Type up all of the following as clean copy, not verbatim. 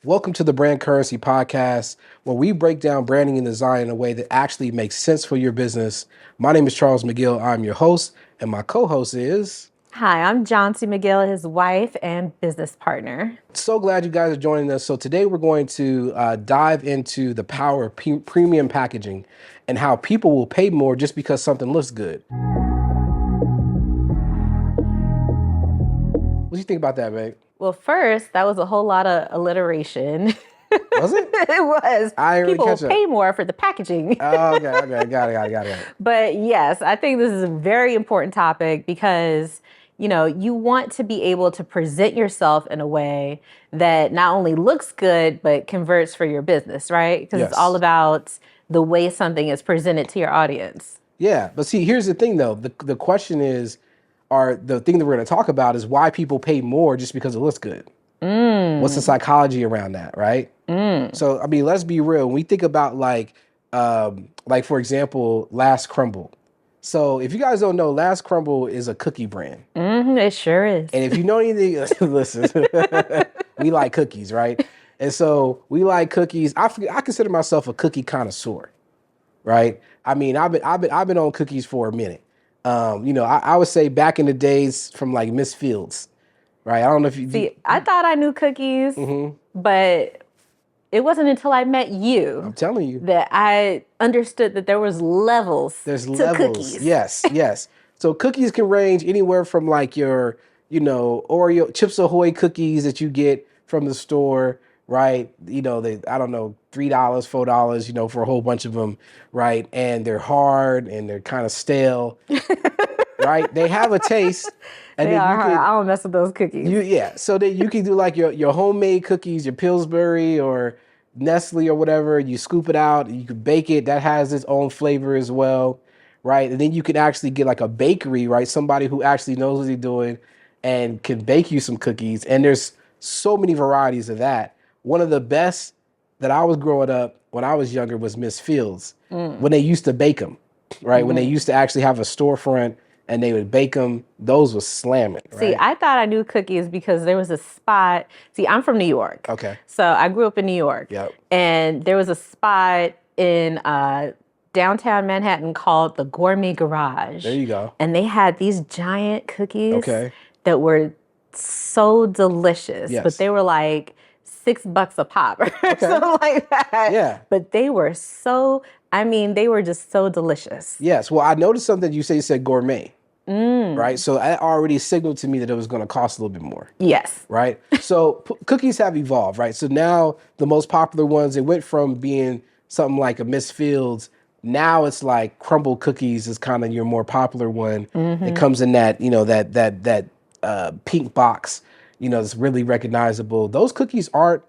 Welcome to the Brand Currency Podcast, where we break down branding and design in a way that actually makes sense for your business. My name is Charles McGill. I'm your host, and my co-host is... Hi, I'm John C. McGill, his wife and business partner. So glad you guys are joining us. So today we're going to dive into the power of premium packaging and how people will pay more just because something looks good. What do you think about that, babe? Well, first, that was a whole lot of alliteration. Was it? It was. I didn't really People catch will that. pay more for the packaging. Oh, okay. Got it. But yes, I think this is a very important topic because, you want to be able to present yourself in a way that not only looks good, but converts for your business, right? Because Yes. It's all about the way something is presented to your audience. Yeah, but see, here's the thing, though. The question is, or the thing that we're going to talk about is why people pay more just because it looks good. What's the psychology around that, right? So, I mean, let's be real. When we think about like for example, Last Crumbl. So, if you guys don't know, Last Crumbl is a cookie brand. It sure is. And if you know anything, listen, we like cookies, right? And so we like cookies. I consider myself a cookie connoisseur, right? I mean, I've been on cookies for a minute. I would say back in the days from like Miss Fields, right? I don't know if you See, I thought I knew cookies, but it wasn't until I met you I'm telling you, that I understood that there was levels there's to levels. cookies. Yes. So cookies can range anywhere from like your, Oreo Chips Ahoy cookies that you get from the store, right? I don't know, $3, $4, for a whole bunch of them, right? And they're hard and they're kind of stale, right? They have a taste. And They then are hard. I don't mess with those cookies. So then you can do like your homemade cookies, your Pillsbury or Nestle or whatever. You scoop it out, you can bake it. That has its own flavor as well, right? And then you can actually get like a bakery, right? Somebody who actually knows what they're doing and can bake you some cookies. And there's so many varieties of that. One of the best that I was growing up when I was younger was Miss Fields, when they used to bake them, right? When they used to actually have a storefront and they would bake them. Those was slamming, right? See, I thought I knew cookies because there was a spot. See, I'm from New York. Okay. So I grew up in New York. Yep. And there was a spot in downtown Manhattan called the Gourmet Garage. There you go. And they had these giant cookies Okay. that were so delicious. Yes. But they were like $6 a pop or something like that. Yeah. But they were just so delicious. Yes. Well, I noticed something you said gourmet, right? So that already signaled to me that it was going to cost a little bit more. Yes. Right? So cookies have evolved, right? So now the most popular ones, it went from being something like a Miss Fields. Now it's like Crumbl cookies is kind of your more popular one. It comes in that, that pink box, it's really recognizable. Those cookies aren't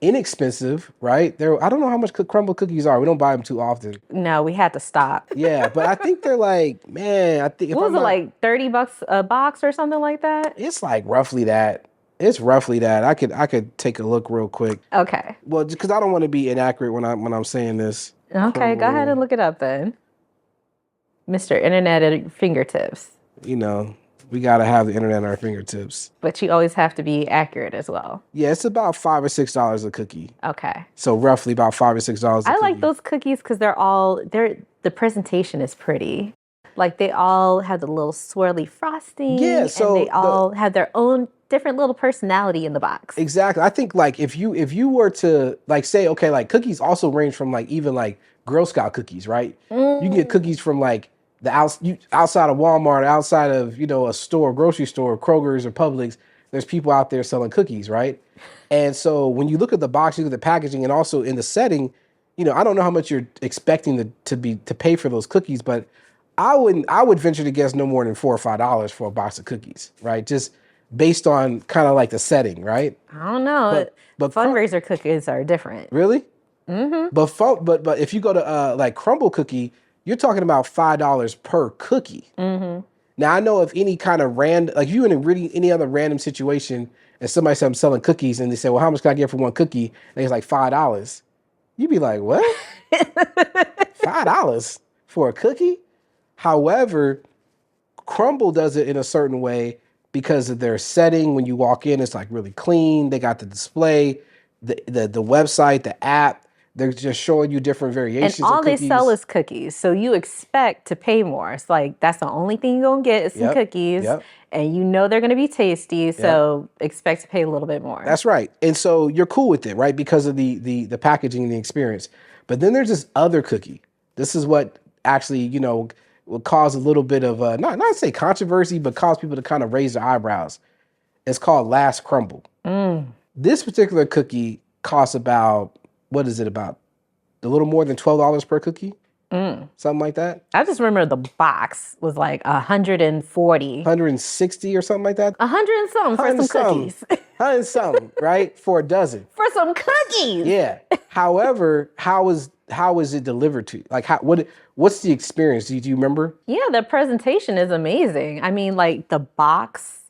inexpensive, right? I don't know how much Crumbl cookies are. We don't buy them too often. No, we had to stop. Yeah, but I think they're like, What was it, like $30 a box or something like that? It's like roughly that. It's roughly that. I could take a look real quick. Okay. Well, because I don't want to be inaccurate when I'm saying this. Okay, go ahead and look it up then. Mr. Internet at your fingertips. We got to have the internet at our fingertips. But you always have to be accurate as well. Yeah, it's about $5 or $6 a cookie. Okay. So roughly about $5 or $6 a cookie. I like those cookies because the presentation is pretty. Like they all have the little swirly frosting. Yeah, so and they all have their own different little personality in the box. Exactly. I think like if you were to like say, okay, like cookies also range from like even like Girl Scout cookies, right? You can get cookies from like outside of Walmart, outside of, a store, grocery store, Kroger's or Publix. There's people out there selling cookies, right? And so when you look at the box, you look at the packaging, and also in the setting, I don't know how much you're expecting to pay for those cookies, but I would venture to guess no more than $4 or $5 for a box of cookies, right? Just based on kind of like the setting, right? I don't know. But fundraiser cookies are different. Really? Mm-hmm. But if you go to like Crumbl cookie, you're talking about $5 per cookie. Mm-hmm. Now I know if any kind of like you in any other random situation, and somebody said I'm selling cookies, and they say, well, how much can I get for one cookie? And it's like $5. You'd be like, what? $5 for a cookie? However, Crumbl does it in a certain way because of their setting. When you walk in, it's like really clean. They got the display. the website, the app, they're just showing you different And variations of all they sell cookies. is cookies. So you expect to pay more. It's like that's the only thing you're gonna get is some Yep. cookies. Yep. And you know they're gonna be tasty. Yep. So expect to pay a little bit more. That's right. And so you're cool with it, right? Because of the packaging and the experience. But then there's this other cookie. This is what actually, will cause a little bit of not say controversy, but cause people to kind of raise their eyebrows. It's called Last Crumble. This particular cookie costs about, what is it, about a little more than $12 per cookie? Something like that. I just remember the box was like 140. 160 or something like that. 100 and something for some cookies. 100 and something, right? For a dozen. For some cookies. Yeah. However, how is it delivered to you? Like what's the experience? Do you remember? Yeah, the presentation is amazing. I mean, like the box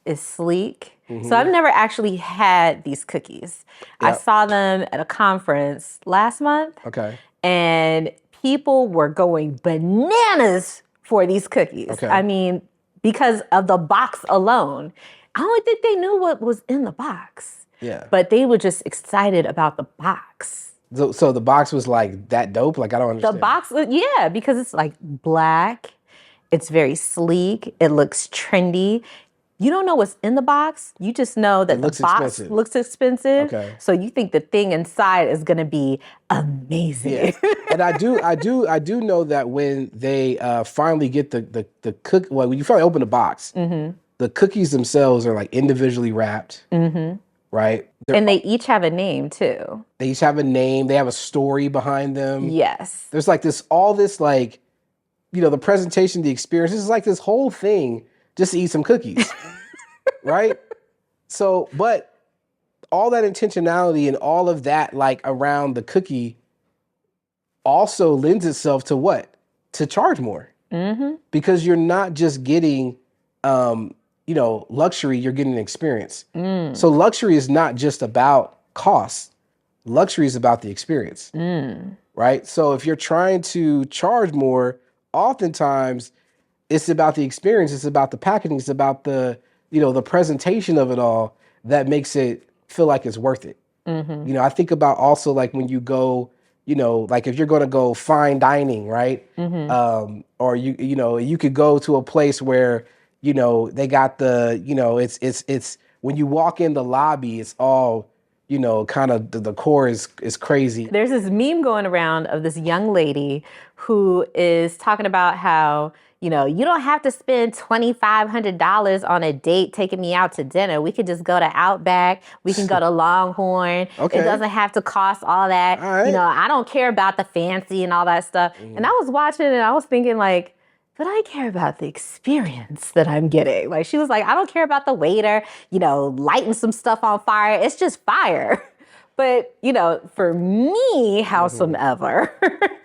is sleek. So I've never actually had these cookies. I Yep. saw them at a conference last month. Okay. And people were going bananas for these cookies. Okay. I mean, because of the box alone. I don't think they knew what was in the box, Yeah. but they were just excited about the box. So the box was like that dope? Like I don't The understand. box, yeah, because it's like black, it's very sleek, it looks trendy. You don't know what's in the box. You just know that the looks box expensive. looks expensive. Okay. So you think the thing inside is going to be amazing. Yeah. And I do know that when they finally get the cook, well, when you finally open the box, the cookies themselves are like individually wrapped, right? And they each have a name too. They each have a name. They have a story behind them. Yes. There's like all this like, the presentation, the experience. This is like this whole thing just to eat some cookies, right? So, but all that intentionality and all of that like around the cookie also lends itself to what? To charge more. Because you're not just getting, luxury, you're getting an experience. So luxury is not just about cost. Luxury is about the experience, right? So if you're trying to charge more, oftentimes it's about the experience. It's about the packaging. It's about the presentation of it all that makes it feel like it's worth it. I think about also like when you go, like if you're going to go fine dining, right? Or you could go to a place where, they got the, it's when you walk in the lobby, it's all, kind of the decor is crazy. There's this meme going around of this young lady who is talking about how, you don't have to spend $2,500 on a date taking me out to dinner. We could just go to Outback. We can go to Longhorn. Okay. It doesn't have to cost all that. All right. I don't care about the fancy and all that stuff. And I was watching and I was thinking like, but I care about the experience that I'm getting. Like she was like, I don't care about the waiter, lighting some stuff on fire. It's just fire. But, for me, howsomever,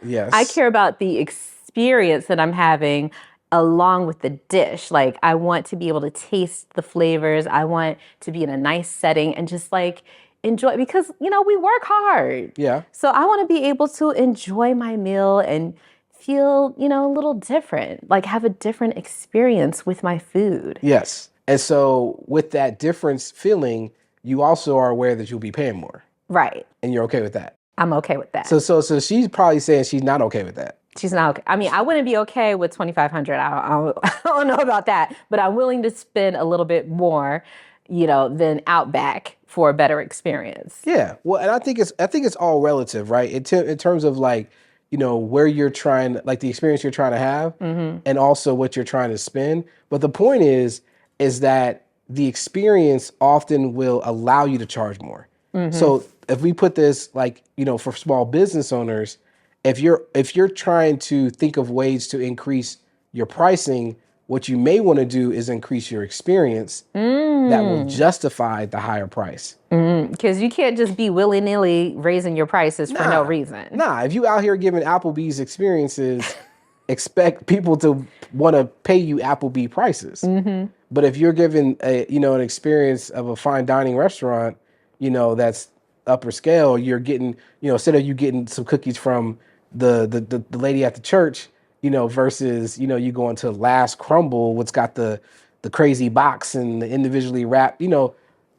Yes. I care about the experience that I'm having along with the dish. Like I want to be able to taste the flavors. I want to be in a nice setting and just like enjoy because, we work hard. Yeah. So I want to be able to enjoy my meal and feel, a little different, like have a different experience with my food. Yes. And so with that difference feeling, you also are aware that you'll be paying more. Right. And you're okay with that. I'm okay with that. So she's probably saying she's not okay with that. She's not okay. I mean, I wouldn't be okay with $2,500. I don't know about that, but I'm willing to spend a little bit more, than Outback for a better experience. Yeah. Well, and I think it's all relative, right? In terms of like, where you're trying, like the experience you're trying to have, and also what you're trying to spend. But the point is that the experience often will allow you to charge more. So if we put this like, for small business owners, if you're trying to think of ways to increase your pricing, what you may want to do is increase your experience that will justify the higher price. Because you can't just be willy-nilly raising your prices for no reason. Nah, if you out here giving Applebee's experiences, expect people to want to pay you Applebee prices. But if you're giving an experience of a fine dining restaurant, that's upper scale, you're getting, instead of you getting some cookies from the lady at the church, versus, you going to Last Crumbl, what's got the crazy box and the individually wrapped,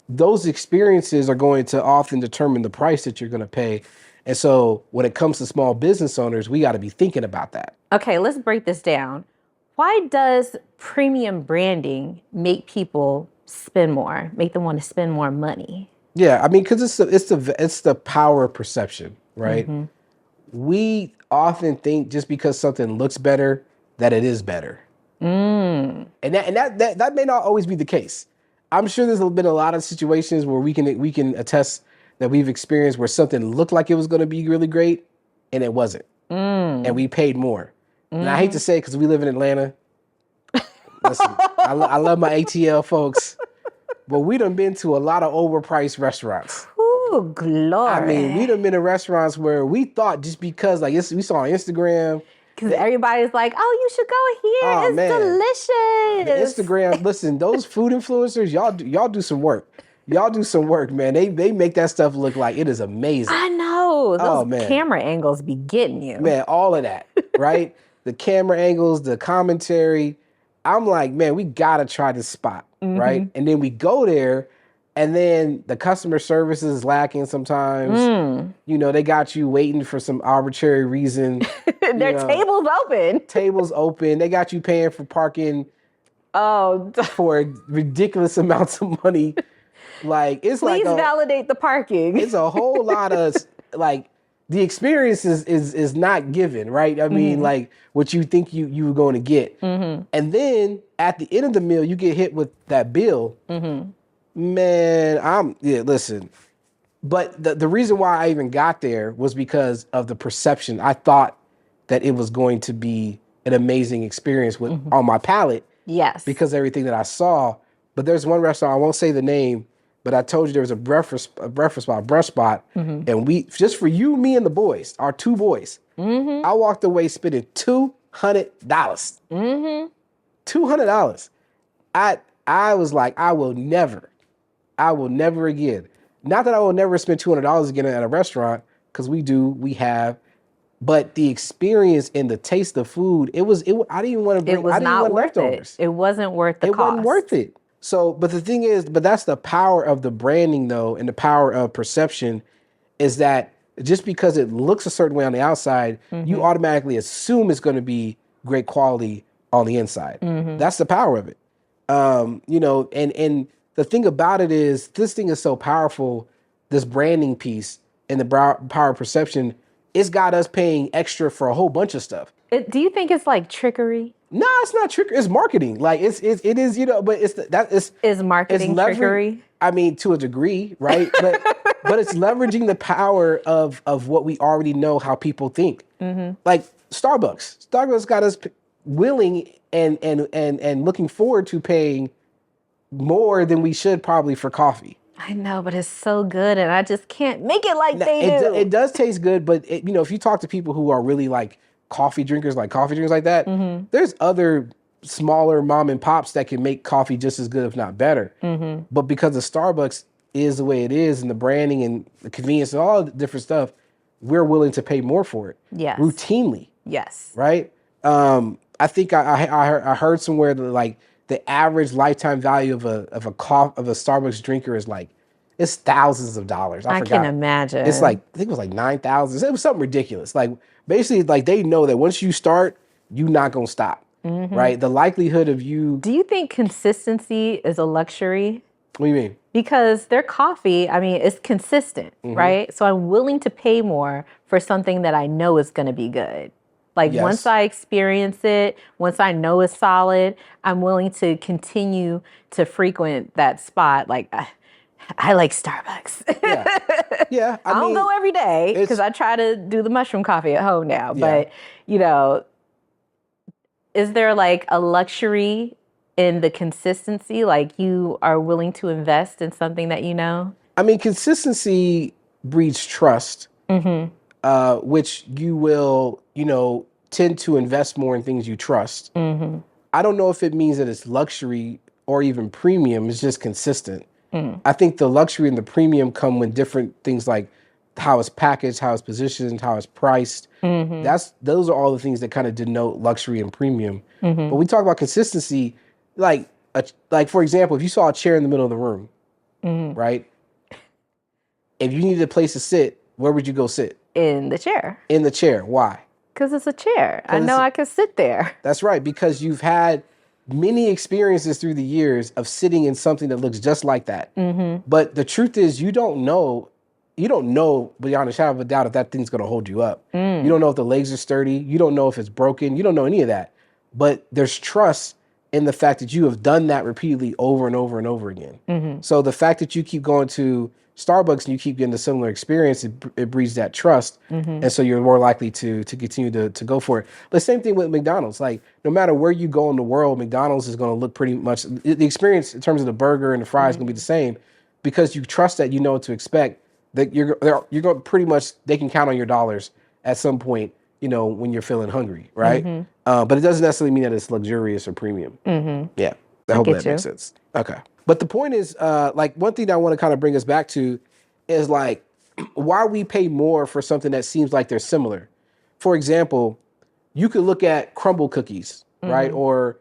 those experiences are going to often determine the price that you're going to pay. And so when it comes to small business owners, we got to be thinking about that. Okay, let's break this down. Why does premium branding make people spend more, make them want to spend more money? Yeah, I mean, because it's the power of perception, right? We often think just because something looks better that it is better, and that may not always be the case. I'm sure there's been a lot of situations where we can attest that we've experienced where something looked like it was going to be really great, and it wasn't, and we paid more. And I hate to say it because we live in Atlanta. Listen, I love my ATL folks, but we done been to a lot of overpriced restaurants. Ooh, glory. I mean, we done been to restaurants where we thought just because we saw on Instagram. Because everybody's like, oh, you should go here. Oh, it's man. delicious. The Instagram, listen, those food influencers, y'all do some work. Y'all do some work, man. They make that stuff look like it is amazing. I know. Those man. camera angles be getting you. Man, all of that, right? The camera angles, the commentary. I'm like, man, we gotta try this spot, right? And then we go there, and then the customer service is lacking sometimes. You know, they got you waiting for some arbitrary reason. Their tables open. Tables open. They got you paying for parking. For ridiculous amounts of money. Like it's Please validate the parking. It's a whole lot of like the experience is not given, right? I mean, like what you think you were going to get. And then at the end of the meal, you get hit with that bill. Man, listen. But the reason why I even got there was because of the perception. I thought that it was going to be an amazing experience on my palate. Yes. Because of everything that I saw. But there's one restaurant, I won't say the name, but I told you there was a brunch spot. And we, just for you, me, and the boys, our two boys, I walked away spending $200. $200. I was like, I will never again. Not that I will never spend $200 again at a restaurant, because we have, but the experience and the taste of food, I didn't even want to bring, it was not worth leftovers. It wasn't worth the cost. It wasn't worth it. So, but the thing is, that's the power of the branding though, and the power of perception is that just because it looks a certain way on the outside, you automatically assume it's going to be great quality on the inside. That's the power of it. You know, and the thing about it is, this thing is so powerful, this branding piece and the power of perception, it's got us paying extra for a whole bunch of stuff. Do you think it's like trickery? No, it's not trickery. It's marketing. Like it is, you know, but is marketing trickery? I mean, to a degree, right? But it's leveraging the power of what we already know how people think. Like Starbucks. Starbucks got us willing and looking forward to paying more than we should probably for coffee. I know, but it's so good, and I just can't make it like they do. It does taste good, but you know, if you talk to people who are really like coffee drinkers like that, there's other smaller mom and pops that can make coffee just as good, if not better. But because the Starbucks is the way it is, and the branding and the convenience and all the different stuff, we're willing to pay more for it. Yes. Routinely. Yes. Right? I think I heard somewhere that like the average lifetime value of a Starbucks drinker is like, it's thousands of dollars. I forgot. Can imagine. It's like, I think it was like 9,000. It was something ridiculous. Like basically, like they know that once you start, you're not gonna stop. Right? The likelihood of you. Do you think consistency is a luxury? What do you mean? Because their coffee, I mean, it's consistent, right? So I'm willing to pay more for something that I know is going to be good. Like once I experience it, once I know it's solid, I'm willing to continue to frequent that spot. Like I like Starbucks. Yeah. I don't go every day because I try to do the mushroom coffee at home now. But, you know, is there like a luxury in the consistency? Like you are willing to invest in something that you know? I mean, consistency breeds trust, which you will, you know, tend to invest more in things you trust. I don't know if it means that it's luxury or even premium. It's just consistent. I think the luxury and the premium come when different things like how it's packaged, how it's positioned, how it's priced. Those are all the things that kind of denote luxury and premium. But we talk about consistency, like for example, if you saw a chair in the middle of the room, right? If you needed a place to sit, where would you go sit? In the chair. In the chair. Why? Because it's a chair. I know I can sit there. That's right, because you've had many experiences through the years of sitting in something that looks just like that. But the truth is, you don't know beyond a shadow of a doubt if that thing's going to hold you up. You don't know if the legs are sturdy. You don't know if it's broken. You don't know any of that. But there's trust in the fact that you have done that repeatedly over and over and over again. So the fact that you keep going to Starbucks and you keep getting a similar experience, it breeds that trust. And so you're more likely to continue to go for it. But same thing with McDonald's. Like, no matter where you go in the world, McDonald's is going to look pretty much, the experience in terms of the burger and the fries is going to be the same, because you trust that you know what to expect, that you're going to pretty much, they can count on your dollars at some point, when you're feeling hungry, right? But it doesn't necessarily mean that it's luxurious or premium. Yeah, I hope that makes sense. Okay. But the point is, like, one thing that I want to kind of bring us back to is, like, why we pay more for something that seems like they're similar. For example, you could look at Crumbl cookies, right? Or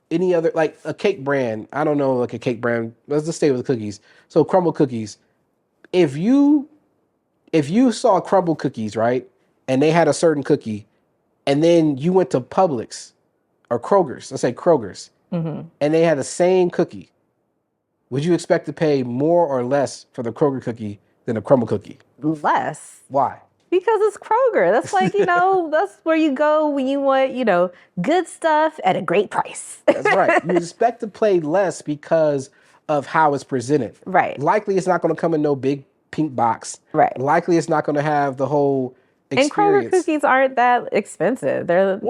any other, like a cake brand. I don't know, like a cake brand. Let's just stay with cookies. So Crumbl cookies. If you saw Crumbl cookies, right, and they had a certain cookie, and then you went to Publix or Kroger's, let's say Kroger's, and they had the same cookie, would you expect to pay more or less for the Kroger cookie than a Crumbl cookie? Less. Why? Because it's Kroger. That's like, that's where you go when you want, good stuff at a great price. That's right. You expect to pay less because of how it's presented. Right. Likely it's not going to come in no big pink box. Right. Likely it's not going to have the whole experience. And Kroger cookies aren't that expensive. They're,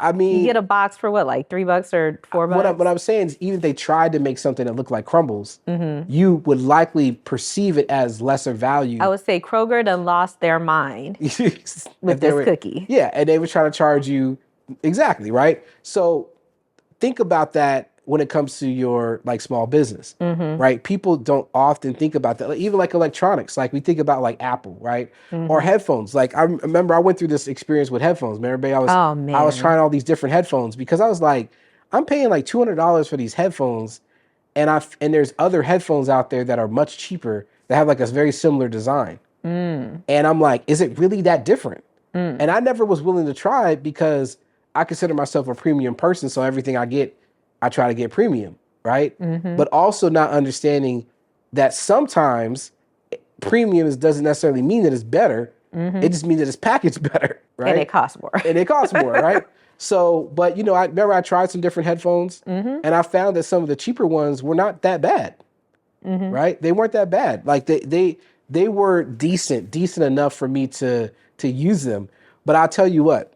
I mean, you get a box for what, like $3 or $4? What I'm saying is, even if they tried to make something that looked like Crumbles, you would likely perceive it as lesser value. I would say Kroger done lost their mind with this cookie. Yeah, and they were trying to charge you, exactly, right? So think about that when it comes to your, like, small business, right? People don't often think about that. Like, even like electronics, like we think about like Apple, right? Or headphones. Like, I remember I went through this experience with headphones. Remember, I was trying all these different headphones because I was like, I'm paying like $200 for these headphones, and there's other headphones out there that are much cheaper that have like a very similar design. And I'm like, is it really that different? And I never was willing to try it because I consider myself a premium person, so everything I get, I try to get premium, right? But also not understanding that sometimes premium doesn't necessarily mean that it's better. It just means that it's packaged better, right? And it costs more. Right? So, but I remember I tried some different headphones, and I found that some of the cheaper ones were not that bad, right? They weren't that bad. Like they were decent enough for me to use them. But I'll tell you what,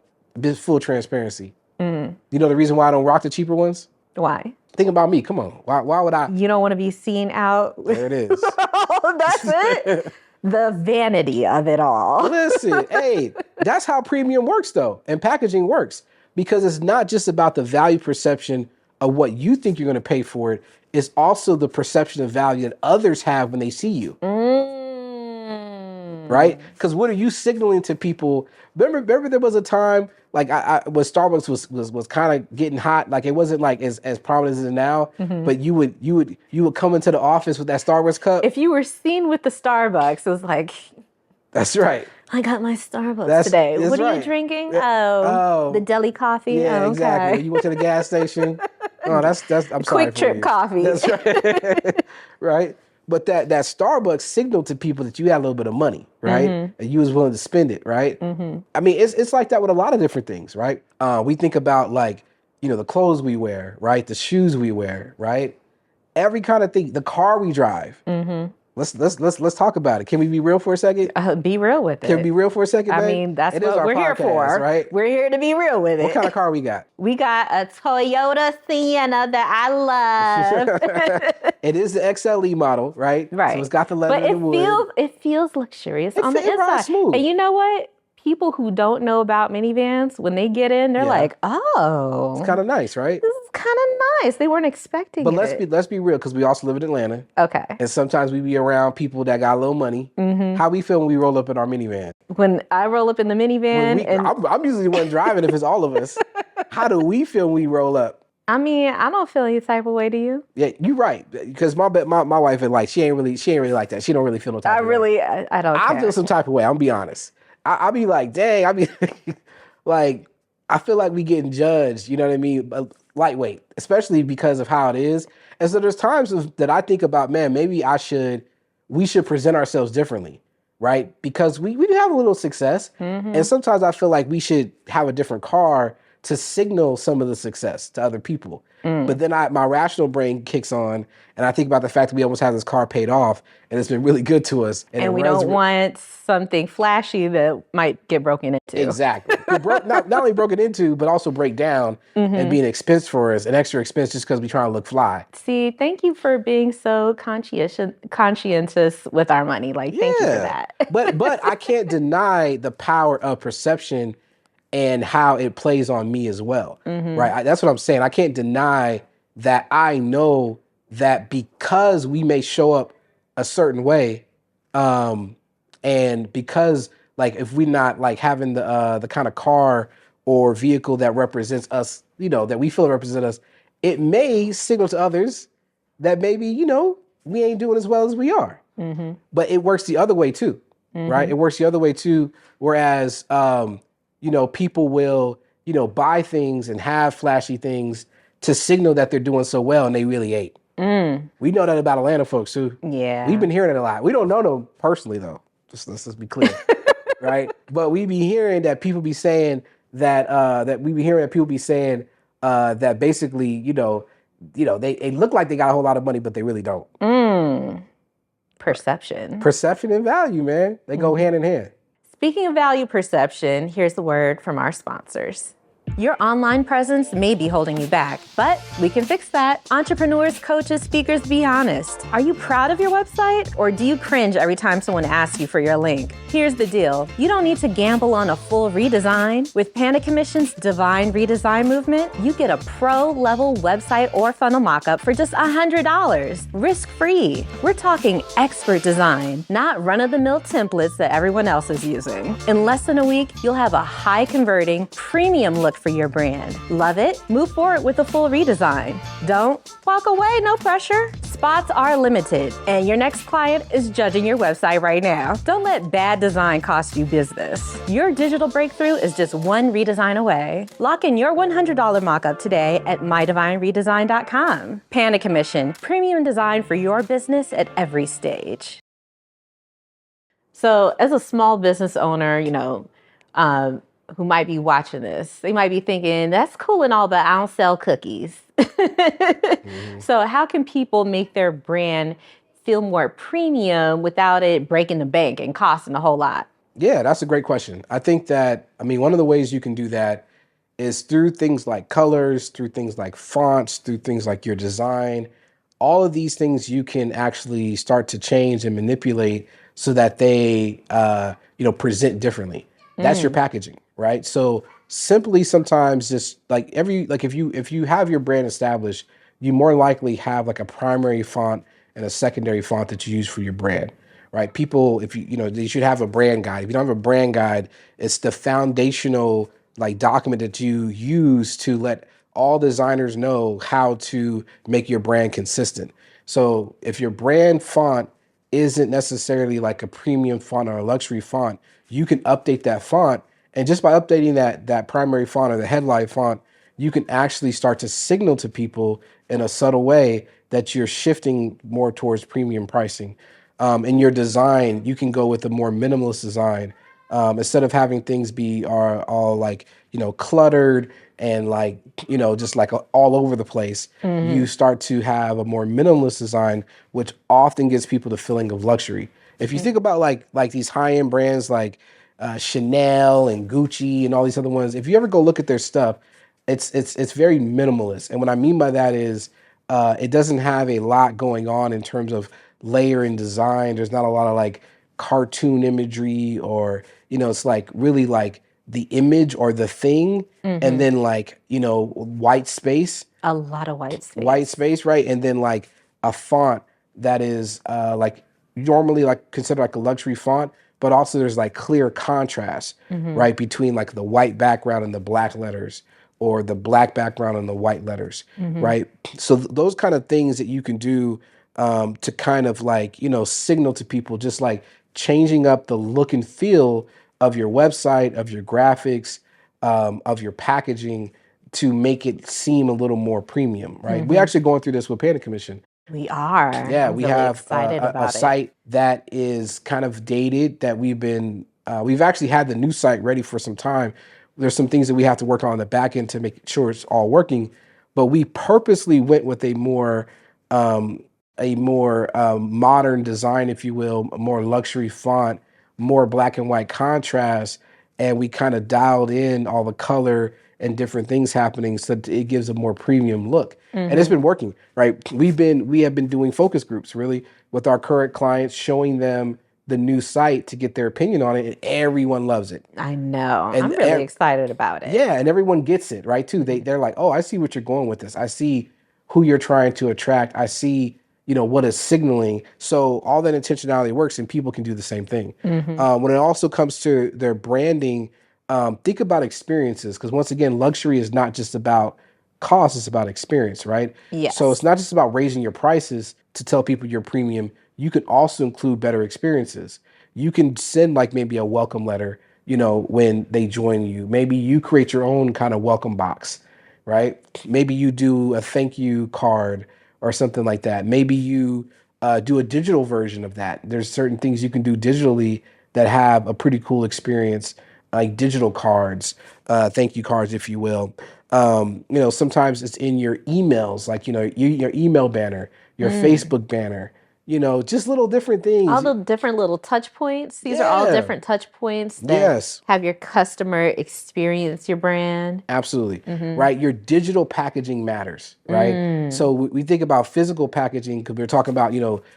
full transparency. You know the reason why I don't rock the cheaper ones? Why? Think about me. Come on. Why would I? You don't want to be seen out. There it is. Oh, that's it. The vanity of it all. Listen, hey, that's how premium works, though, and packaging works, because it's not just about the value perception of what you think you're going to pay for it. It's also the perception of value that others have when they see you. Right? Because what are you signaling to people? Remember there was a time, like, when Starbucks was kind of getting hot. Like, it wasn't like as prominent as it is now, but you would come into the office with that Starbucks cup. If you were seen with the Starbucks, it was like, that's right. I got my Starbucks today. What are you drinking? Oh, the deli coffee. Yeah, okay. Exactly. You went to the gas station. Oh, that's I'm sorry. Quick trip coffee. That's right. Right. But that Starbucks signaled to people that you had a little bit of money, right? And you was willing to spend it, right? I mean, it's like that with a lot of different things, right? We think about, like, the clothes we wear, right? The shoes we wear, right? Every kind of thing. The car we drive. Let's talk about it. Can we be real for a second? Be real with it. Can we be real for a second, babe? I mean, that's what we're here for. Right? We're here to be real with it. What kind of car we got? We got a Toyota Sienna that I love. It is the XLE model, right? Right. So it's got the leather and the wood. It feels luxurious on the inside. Smooth. And you know what? People who don't know about minivans, when they get in, they're like, oh. It's kind of nice, right? This is kind of nice. They weren't expecting it. But let's be real, because we also live in Atlanta. Okay. And sometimes we be around people that got a little money. How we feel when we roll up in our minivan? When I roll up in the minivan. I'm usually the one driving if it's all of us. How do we feel when we roll up? I mean, I don't feel any type of way to you. Yeah, you're right. Because my wife is like, she ain't really like that. She don't really feel no type of way. I don't I feel care. some type of way. I'm gonna be honest. I'll be like, dang, I be like, I feel like we getting judged, you know what I mean? But lightweight, especially because of how it is. And so there's times that I think about, man, maybe we should present ourselves differently, right? Because we have a little success. And sometimes I feel like we should have a different car to signal some of the success to other people. But then my rational brain kicks on, and I think about the fact that we almost have this car paid off, and it's been really good to us. And it And we runs don't want something flashy that might get broken into. exactly. Not only broken into, but also break down and be an expense for us, an extra expense just because we trying to look fly. See, thank you for being so conscientious with our money. Like, thank you for that. but I can't deny the power of perception and how it plays on me as well, right? That's what I'm saying. I can't deny that I know that because we may show up a certain way, and because like if we're not like having the kind of car or vehicle that represents us, that we feel represent us, it may signal to others that maybe we ain't doing as well as we are. But it works the other way too, right? It works the other way too. Whereas people will, buy things and have flashy things to signal that they're doing so well, and they really ain't. We know that about Atlanta folks too. Yeah. We've been hearing it a lot. We don't know them personally though. Let's be clear, right? But we be hearing that people be saying that that basically, they look like they got a whole lot of money, but they really don't. Perception and value, man. They go hand in hand. Speaking of value perception, here's the word from our sponsors. Your online presence may be holding you back, but we can fix that. Entrepreneurs, coaches, speakers, be honest. Are you proud of your website, or do you cringe every time someone asks you for your link? Here's the deal. You don't need to gamble on a full redesign. With Panda Commission's Divine Redesign Movement, you get a pro-level website or funnel mockup for just $100, risk-free. We're talking expert design, not run-of-the-mill templates that everyone else is using. In less than a week, you'll have a high-converting, premium look for your brand. Love it? Move forward with a full redesign. Don't walk away, no pressure. Spots are limited, and your next client is judging your website right now. Don't let bad design cost you business. Your digital breakthrough is just one redesign away. Lock in your $100 mockup today at mydivineredesign.com. Panda Commission, premium design for your business at every stage. So as a small business owner, who might be watching this, they might be thinking, that's cool and all, but I don't sell cookies. So how can people make their brand feel more premium without it breaking the bank and costing a whole lot? Yeah, that's a great question. I think that, one of the ways you can do that is through things like colors, through things like fonts, through things like your design. All of these things you can actually start to change and manipulate so that they, present differently. That's your packaging, right? So simply sometimes just like if you have your brand established, you more likely have like a primary font and a secondary font that you use for your brand, right? People, if they should have a brand guide. If you don't have a brand guide, it's the foundational like document that you use to let all designers know how to make your brand consistent. So if your brand font isn't necessarily like a premium font or a luxury font, you can update that font. And just by updating that primary font or the headline font, you can actually start to signal to people in a subtle way that you're shifting more towards premium pricing. In your design, you can go with a more minimalist design. Instead of having things be all like, cluttered and like, just like all over the place, you start to have a more minimalist design, which often gives people the feeling of luxury. If you think about like these high-end brands like Chanel and Gucci and all these other ones, if you ever go look at their stuff, it's very minimalist. And what I mean by that is it doesn't have a lot going on in terms of layer and design. There's not a lot of like cartoon imagery or, it's like really like the image or the thing and then like, white space. A lot of white space. White space, right? And then like a font that is like normally like considered like a luxury font, but also there's like clear contrast, right, between like the white background and the black letters, or the black background and the white letters, right? So those kind of things that you can do to kind of like, signal to people, just like changing up the look and feel of your website, of your graphics, of your packaging to make it seem a little more premium, right? We're actually going through this with Panda Commission. We are. Yeah, I'm we really have excited a about it. site that is kind of dated that we've actually had the new site ready for some time. There's some things that we have to work on the back end to make sure it's all working, but we purposely went with a more modern design, if you will, a more luxury font, more black and white contrast, and we kind of dialed in all the color and different things happening so that it gives a more premium look. And it's been working, right? We have been doing focus groups really with our current clients, showing them the new site to get their opinion on it, and everyone loves it. I know. And I'm really excited about it. Yeah, and everyone gets it, right, too. They're like, "Oh, I see what you're going with this. I see who you're trying to attract. I see, what is signaling." So all that intentionality works, and people can do the same thing. When it also comes to their branding, think about experiences, because once again, luxury is not just about cost, it's about experience, right? Yes. So it's not just about raising your prices to tell people you're premium. You can also include better experiences. You can send like maybe a welcome letter, when they join you. Maybe you create your own kind of welcome box, right? Maybe you do a thank you card or something like that. Maybe you do a digital version of that. There's certain things you can do digitally that have a pretty cool experience, like digital cards, thank you cards, if you will. Sometimes it's in your emails, like, your email banner, your Facebook banner, just little different things. All the different little touch points. These are all Yeah. different touch points that Yes. have your customer experience your brand. Absolutely. Right. Your digital packaging matters, right? So we think about physical packaging because we're talking about,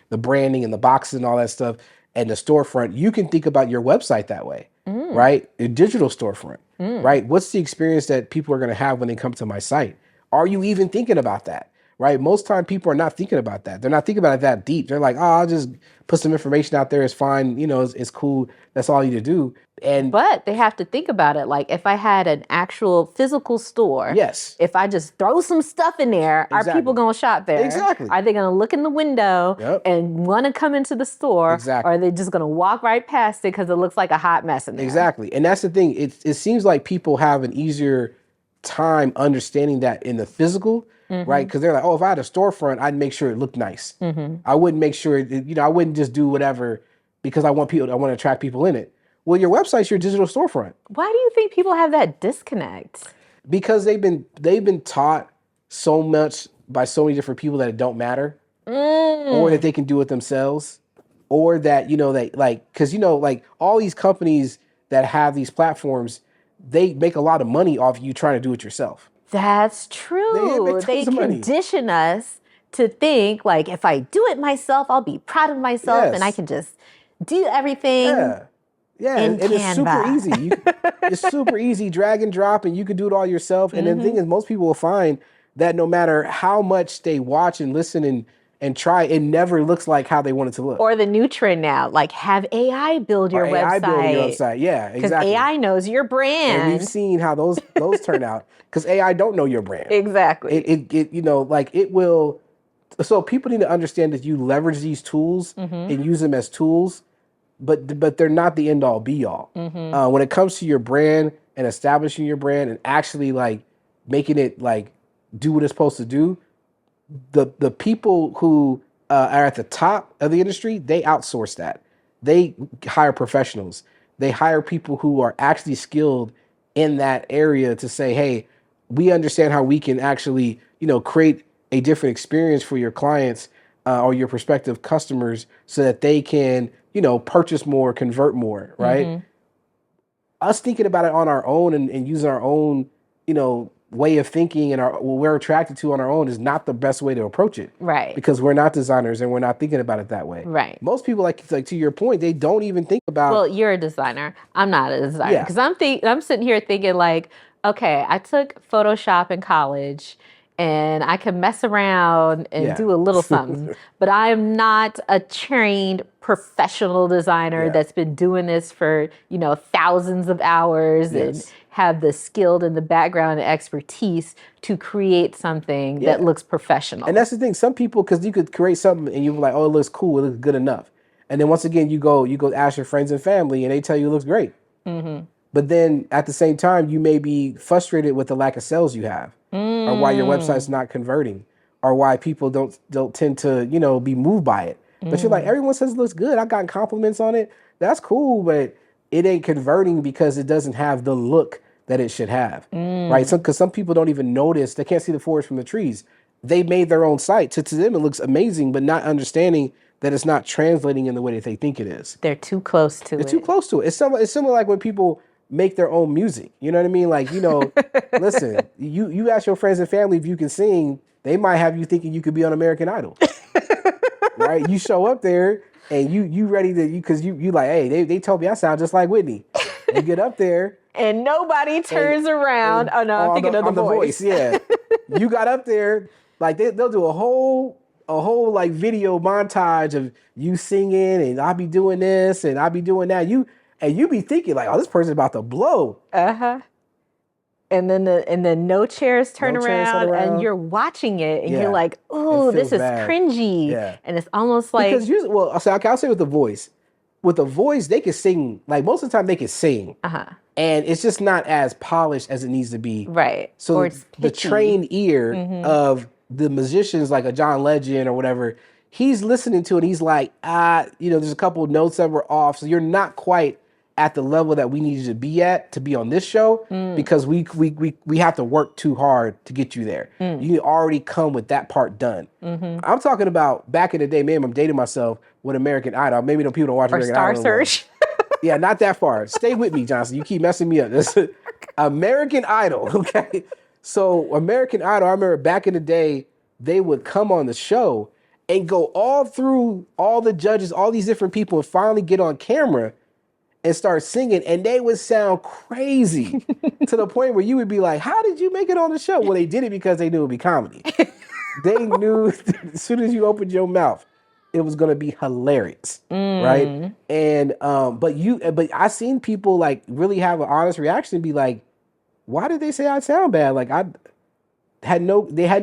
the branding and the boxes and all that stuff and the storefront. You can think about your website that way, right? A digital storefront, right? What's the experience that people are going to have when they come to my site? Are you even thinking about that? Right? Most time people are not thinking about that. They're not thinking about it that deep. They're like, "Oh, I'll just put some information out there. It's fine. It's cool. That's all you need to do." But they have to think about it. Like if I had an actual physical store, Yes. if I just throw some stuff in there, are Exactly. people going to shop there? Exactly. Are they going to look in the window Yep. and want to come into the store? Exactly. Or are they just going to walk right past it because it looks like a hot mess in there? Exactly. And that's the thing. It seems like people have an easier time understanding that in the physical, right? Because they're like, "Oh, if I had a storefront, I'd make sure it looked nice. I wouldn't make sure, I wouldn't just do whatever because I want to attract people in it." Well, your website's your digital storefront Why do you think people have that disconnect? because they've been taught so much by so many different people that it don't matter, or that they can do it themselves, or that because like all these companies that have these platforms, they make a lot of money off you trying to do it yourself. That's true. make They tons of money. condition us to think like if I do it myself, I'll be proud of myself and I Yes. can just do everything. Yeah, in and it's super Canva. easy. It's super easy, drag and drop, and you can do it all yourself. And then the thing is, most people will find that no matter how much they watch and listen and try, it never looks like how they want it to look. Or the new trend now, like have AI build your Or AI website. building your website. Yeah, Because exactly. AI knows your brand. And we've seen how those turn out because AI don't know your brand. Exactly. It will. So people need to understand that you leverage these tools and use them as tools, but they're not the end all be all. When it comes to your brand and establishing your brand and actually like making it like do what it's supposed to do, the people who are at the top of the industry, they outsource that. They hire professionals. They hire people who are actually skilled in that area to say, "Hey, we understand how we can actually, create a different experience for your clients or your prospective customers so that they can, purchase more, convert more," right? Us thinking about it on our own and using our own, way of thinking and what we're attracted to on our own is not the best way to approach it. Right. Because we're not designers and we're not thinking about it that way. Right. Most people, like to your point, they don't even think about. Well, you're a designer. I'm not a designer. Yeah. Because I'm sitting here thinking like, okay, I took Photoshop in college and I can mess around and Yeah. do a little something, but I am not a trained professional designer Yeah. that's been doing this for, thousands of hours and Yes. have the skill and the background and expertise to create something that Yeah. looks professional. And that's the thing. Some people, because you could create something and you're like, oh, it looks cool, it looks good enough. And then once again, you go ask your friends and family, and they tell you it looks great. But then at the same time, you may be frustrated with the lack of sales you have, or why your website's not converting, or why people don't tend to be moved by it. But you're like, everyone says it looks good. I got compliments on it. That's cool, but it ain't converting because it doesn't have the look that it should have, right? Because some people don't even notice. They can't see the forest from the trees. They made their own site. To them, it looks amazing, but not understanding that it's not translating in the way that they think it is. They're too close to it. They're too close to it. It's similar like when people make their own music. You know what I mean? Like, listen, you ask your friends and family if you can sing, they might have you thinking you could be on American Idol. Right? You show up there and you ready to, because you like, hey, they told me I sound just like Whitney. You get up there. And nobody turns around. Oh no, I'm thinking of the voice. Yeah. You got up there, like they'll do a whole like video montage of you singing, and I'll be doing this and I'll be doing that. You be thinking like, oh, this person's about to blow. And then no chairs turn around, and you're watching it, and you're like, oh, this is bad. cringy. Yeah. And it's almost like, because I'll say with the voice. With the voice, they can sing, like most of the time they can sing. And it's just not as polished as it needs to be. Right. So or it's the trained ear of the musicians, like a John Legend or whatever, he's listening to it. He's like, there's a couple of notes that were off. So you're not quite at the level that we need you to be at to be on this show, because we have to work too hard to get you there. You already come with that part done. I'm talking about back in the day, man, I'm dating myself with American Idol. Maybe people don't watch or American Star Idol. Search. Yeah, not that far. Stay with me, Johnson. You keep messing me up. This American Idol, okay? So American Idol, I remember back in the day, they would come on the show and go all through all the judges, all these different people, and finally get on camera and start singing, and they would sound crazy to the point where you would be like, how did you make it on the show? Well, they did it because they knew it would be comedy. They knew as soon as you opened your mouth, it was going to be hilarious, right? And but I seen people like really have an honest reaction and be like, why did they say I sound bad? Like they had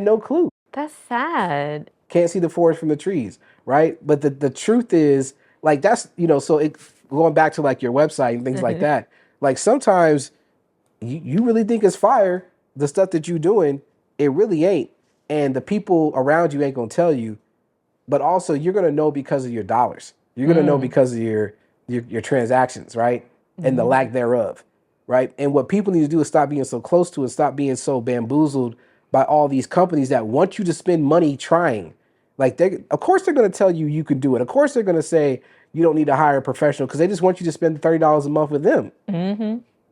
no clue. That's sad. Can't see the forest from the trees, right? But the truth is, like, that's, so it going back to like your website and things like that. Like sometimes you really think it's fire, the stuff that you're doing, it really ain't. And the people around you ain't gonna tell you. But also, you're going to know because of your dollars. You're going to know because of your transactions, right? And the lack thereof, right? And what people need to do is stop being so close to it, stop being so bamboozled by all these companies that want you to spend money trying. Like, of course, they're going to tell you you can do it. Of course, they're going to say you don't need to hire a professional because they just want you to spend $30 a month with them,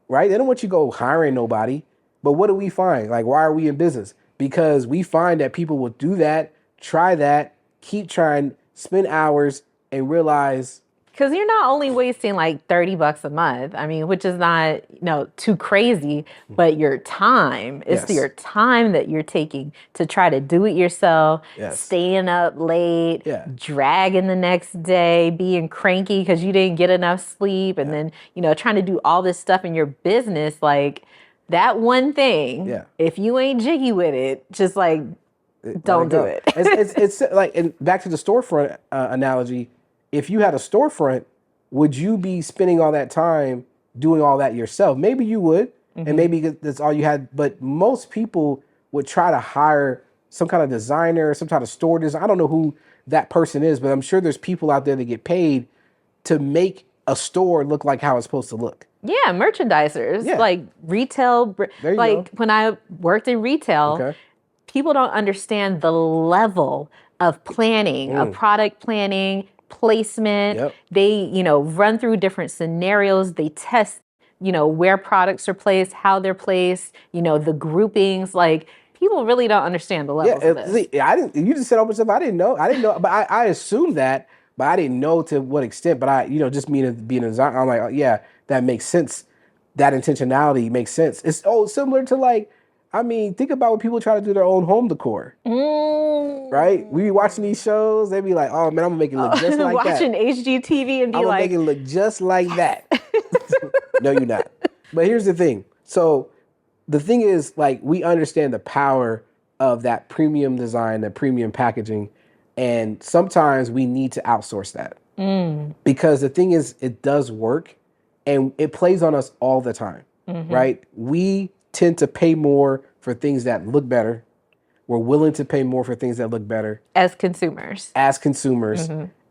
right? They don't want you to go hiring nobody. But what do we find? Like, why are we in business? Because we find that people will do that, try that, keep trying, spend hours, and realize. Because you're not only wasting like $30 a month, I mean, which is not, too crazy, but your time. It's your time that you're taking to try to do it yourself, staying up late, dragging the next day, being cranky because you didn't get enough sleep, and then, trying to do all this stuff in your business. Like that one thing, if you ain't jiggy with it, just like, don't do it. It's like, and back to the storefront analogy. If you had a storefront, would you be spending all that time doing all that yourself? Maybe you would, and maybe that's all you had. But most people would try to hire some kind of designer, some kind of store designer. I don't know who that person is, but I'm sure there's people out there that get paid to make a store look like how it's supposed to look. Yeah, merchandisers, like retail. Like when I worked in retail, people don't understand the level of planning, of product planning, placement. They, run through different scenarios. They test, where products are placed, how they're placed, the groupings. Like people really don't understand the levels of this. See, you just said all this stuff I didn't know, but I assumed that, but I didn't know to what extent. But I, just being a designer, I'm like, oh, yeah, that makes sense. That intentionality makes sense. It's similar to like I mean, think about when people try to do their own home decor, right? We be watching these shows, they be like, oh man, I'm gonna make it look just like Watching that. HGTV and be I'm gonna like, make it look just like that. No, you're not. But here's the thing. So the thing is, like, we understand the power of that premium design, that premium packaging, and sometimes we need to outsource that. Because the thing is, it does work and it plays on us all the time, right? We tend to pay more for things that look better. We're willing to pay more for things that look better as consumers.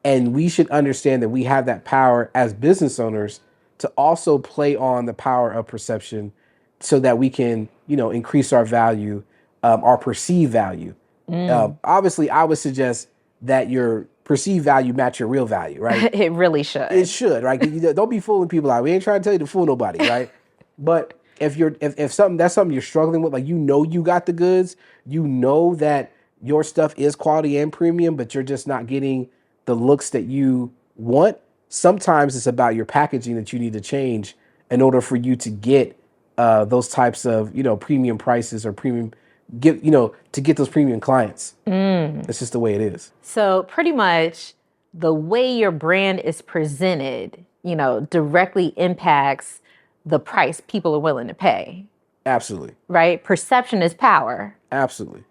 And we should understand that we have that power as business owners to also play on the power of perception so that we can, increase our value, our perceived value. Obviously, I would suggest that your perceived value match your real value, right? It really should. It should, right? Don't be fooling people out. We ain't trying to tell you to fool nobody, right? But if something you're struggling with, like you got the goods, that your stuff is quality and premium, but you're just not getting the looks that you want. Sometimes it's about your packaging that you need to change in order for you to get those types of premium prices or premium to get those premium clients. It's just the way it is. So pretty much the way your brand is presented, directly impacts the price people are willing to pay. Absolutely. Right? Perception is power. Absolutely.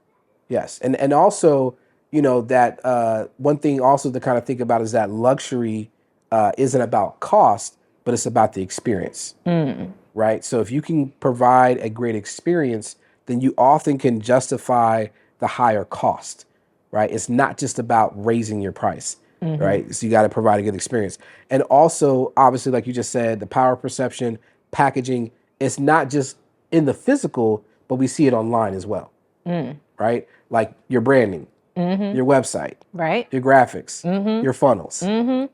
Yes. And also, that one thing also to kind of think about is that luxury isn't about cost, but it's about the experience. Right? So if you can provide a great experience, then you often can justify the higher cost, right? It's not just about raising your price, right? So you got to provide a good experience. And also, obviously, like you just said, the power of perception, packaging, it's not just in the physical, but we see it online as well, right? Like your branding, your website, right? Your graphics, your funnels,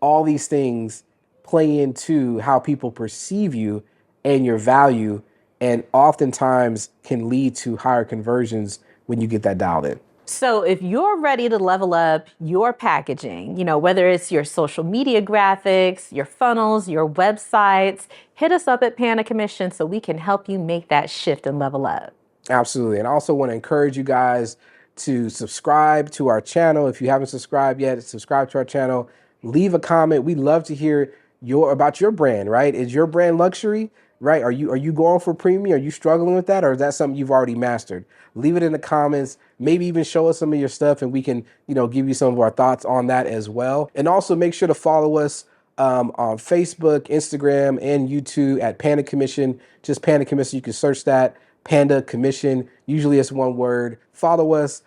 all these things play into how people perceive you and your value, and oftentimes can lead to higher conversions when you get that dialed in. So if you're ready to level up your packaging, whether it's your social media graphics, your funnels, your websites, hit us up at Panda Commission so we can help you make that shift and level up. Absolutely. And I also want to encourage you guys to subscribe to our channel. If you haven't subscribed yet, subscribe to our channel. Leave a comment. We'd love to hear about your brand, right? Is your brand luxury? Right? Are you going for premium? Are you struggling with that? Or is that something you've already mastered? Leave it in the comments. Maybe even show us some of your stuff and we can, give you some of our thoughts on that as well. And also make sure to follow us on Facebook, Instagram, and YouTube at Panda Commission. Just Panda Commission. You can search that. Panda Commission. Usually it's one word. Follow us.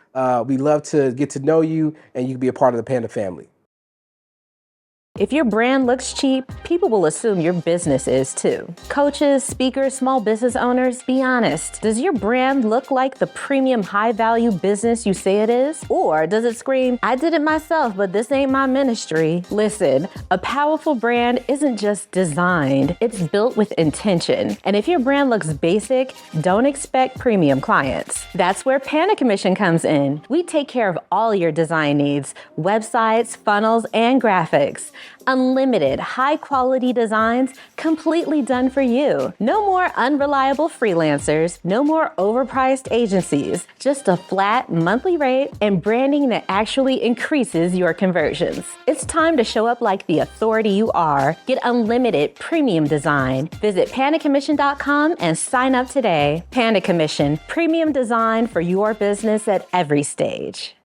We love to get to know you and you can be a part of the Panda family. If your brand looks cheap, people will assume your business is too. Coaches, speakers, small business owners, be honest. Does your brand look like the premium high-value business you say it is? Or does it scream, I did it myself, but this ain't my ministry? Listen, a powerful brand isn't just designed, it's built with intention. And if your brand looks basic, don't expect premium clients. That's where Panda Commission comes in. We take care of all your design needs, websites, funnels, and graphics. Unlimited, high-quality designs completely done for you. No more unreliable freelancers, no more overpriced agencies, just a flat monthly rate and branding that actually increases your conversions. It's time to show up like the authority you are. Get unlimited premium design. Visit pandacommission.com and sign up today. Panda Commission, premium design for your business at every stage.